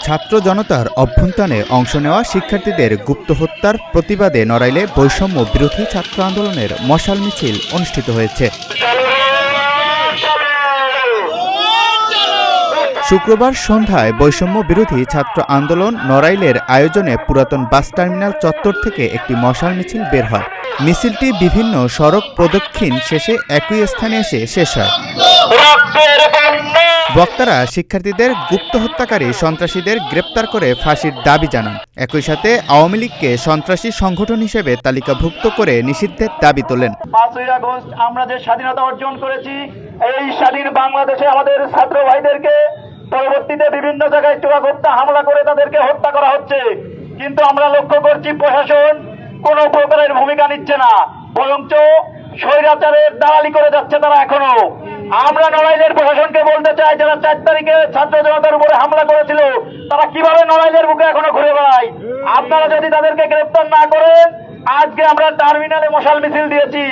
ছাত্র জনতার অভ্যুত্থানে অংশ নেওয়া শিক্ষার্থীদের গুপ্ত হত্যার প্রতিবাদে নড়াইলে বৈষম্য বিরোধী ছাত্র আন্দোলনের মশাল মিছিল অনুষ্ঠিত হয়েছে। শুক্রবার সন্ধ্যায় বৈষম্য বিরোধী ছাত্র আন্দোলন নড়াইলের আয়োজনে পুরাতন বাস টার্মিনাল চত্বর থেকে একটি মশাল মিছিল বের হয়। মিছিলটি বিভিন্ন সড়ক প্রদক্ষিণ শেষে একই স্থানে এসে শেষ হয়। বক্তারা শিক্ষার্থীদের গুপ্ত হত্যাকারী সন্ত্রাসীদের গ্রেপ্তার করে ফাঁসির দাবি জানান। একই সাথে আওয়ামী লীগকে সন্ত্রাসী সংগঠন হিসেবে তালিকাভুক্ত করে নিষিদ্ধের দাবি তোলেন। 5ই আগস্ট আমরা যে স্বাধীনতা অর্জন করেছি, এই স্বাধীন বাংলাদেশে আমাদের ছাত্র ভাইদেরকে পরবর্তীতে বিভিন্ন জায়গায় চোরাগোপ্তা হামলা করে তাদেরকে হত্যা করা হচ্ছে, কিন্তু আমরা লক্ষ্য করছি প্রশাসন কোনো প্রকারের ভূমিকা নিচ্ছে না, বরঞ্চ স্বৈরাচারের দালালি করে যাচ্ছে তারা এখনো। আমরা নড়াইলের প্রশাসনকে বলতে চাই, যারা 4 তারিখে ছাত্র জনতার উপরে হামলা করেছিল তারা কিভাবে নড়াইলের বুকে এখনো ঘুরে বেড়ায়। আপনারা যদি তাদেরকে গ্রেফতার না করেন, আজকে আমরা টার্মিনালে মশাল মিছিল দিয়েছি,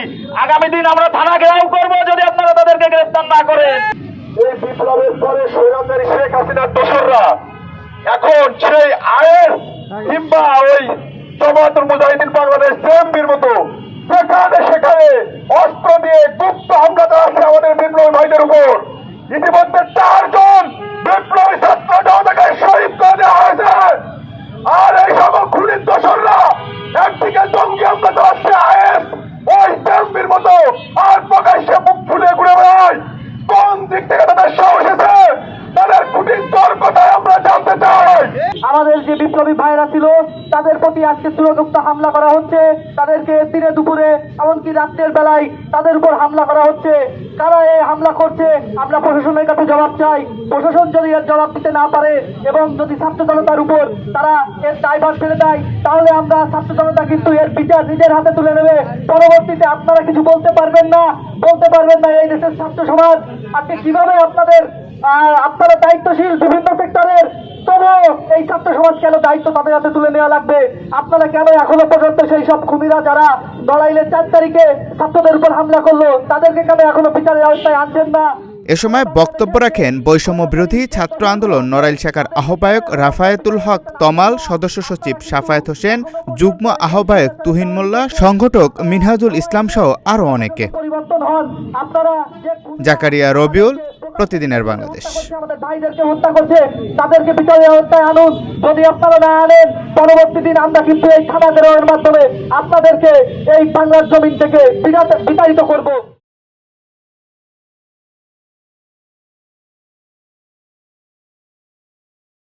আগামী দিন আমরা থানা ঘেরাও করবো যদি আপনারা তাদেরকে গ্রেফতার না করেন। এই বিপ্লবের পরে স্বৈরাচারী শেখ হাসিনার দোসররা এখন সেই আয়ের কিংবা ওই জামাতুল মুজাহিদিন বাংলাদেশ জেএমবির মতো সেখানে অস্ত্র দিয়ে গুপ্ত হামলা চালাচ্ছে আমাদের বিপ্লবী ভাইদের উপর। ইতিমধ্যে 4 জন বিপ্লবী ছাত্র জনতাকে শহীদ করে দেওয়া হয়েছে। আর এই সকল খুনির দোসররা একদিকে জঙ্গি হামলা চালাচ্ছে আইএস ওই জেএমবির মতো, আর প্রকাশ্যে মুখ ফুলে ঘুরে বেড়ায়। কোন দিক থেকে তাদের সাহস এসেছে? তাদের খুনির দর কথায় আমরা জানতে চাই। আমাদের যে বিপ্লবী ভাইরা ছিল তাদের প্রতি আজকে চূড়ান্ত হামলা করা হচ্ছে, তাদেরকে দিনে দুপুরে এমনকি রাত্রের বেলায় তাদের উপর হামলা করা হচ্ছে। কারা এই হামলা করছে আমরা প্রশাসনের কাছে জবাব চাই। প্রশাসন যদি এর জবাব দিতে না পারে এবং যদি ছাত্র জনতার উপর তারা এর দায়ভার ফেলে দেয়, তাহলে আমরা ছাত্র জনতা কিন্তু এর বিচার নিজের হাতে তুলে নেবে। পরবর্তীতে আপনারা কিছু বলতে পারবেন না এই দেশের ছাত্র সমাজ। আজকে কিভাবে আপনারা দায়িত্বশীল বিভিন্ন সেক্টরের, তবুও এই ছাত্র সমাজ কেন দায়িত্ব তাদের হাতে তুলে নেওয়া লাগবে? আপনারা কেন এখনো পর্যন্ত সেই সব খুনিরা যারা নড়াইলে 4 তারিখে ছাত্রদের উপর হামলা করলো তাদেরকে কেন এখনো বিচারের আওতায় আনছেন না? এ সময় বক্তব্য রাখেন বৈষম্য বিরোধী ছাত্র আন্দোলন নড়াইল শাখার আহ্বায়ক রাফায়েতুল হক তমাল, সদস্য সচিব সাফায়েত হোসেন, যুগ্ম আহ্বায়ক তুহিন মোল্লা, সংগঠক মিনহাজুল ইসলাম সহ আরো অনেকে। জাকারিয়া রবিউল, প্রতিদিনের বাংলাদেশ। আমাদের ভাইদেরকে হত্যা করছে, তাদেরকে বিচারের আওতায় আনুন। যদি আপনারা না আনেন, পরবর্তী দিন আমরা কিন্তু এই থানা ঘেরাওয়ের মাধ্যমে আপনাদেরকে এই বাংলার জমিন থেকে বিতাড়িত করব।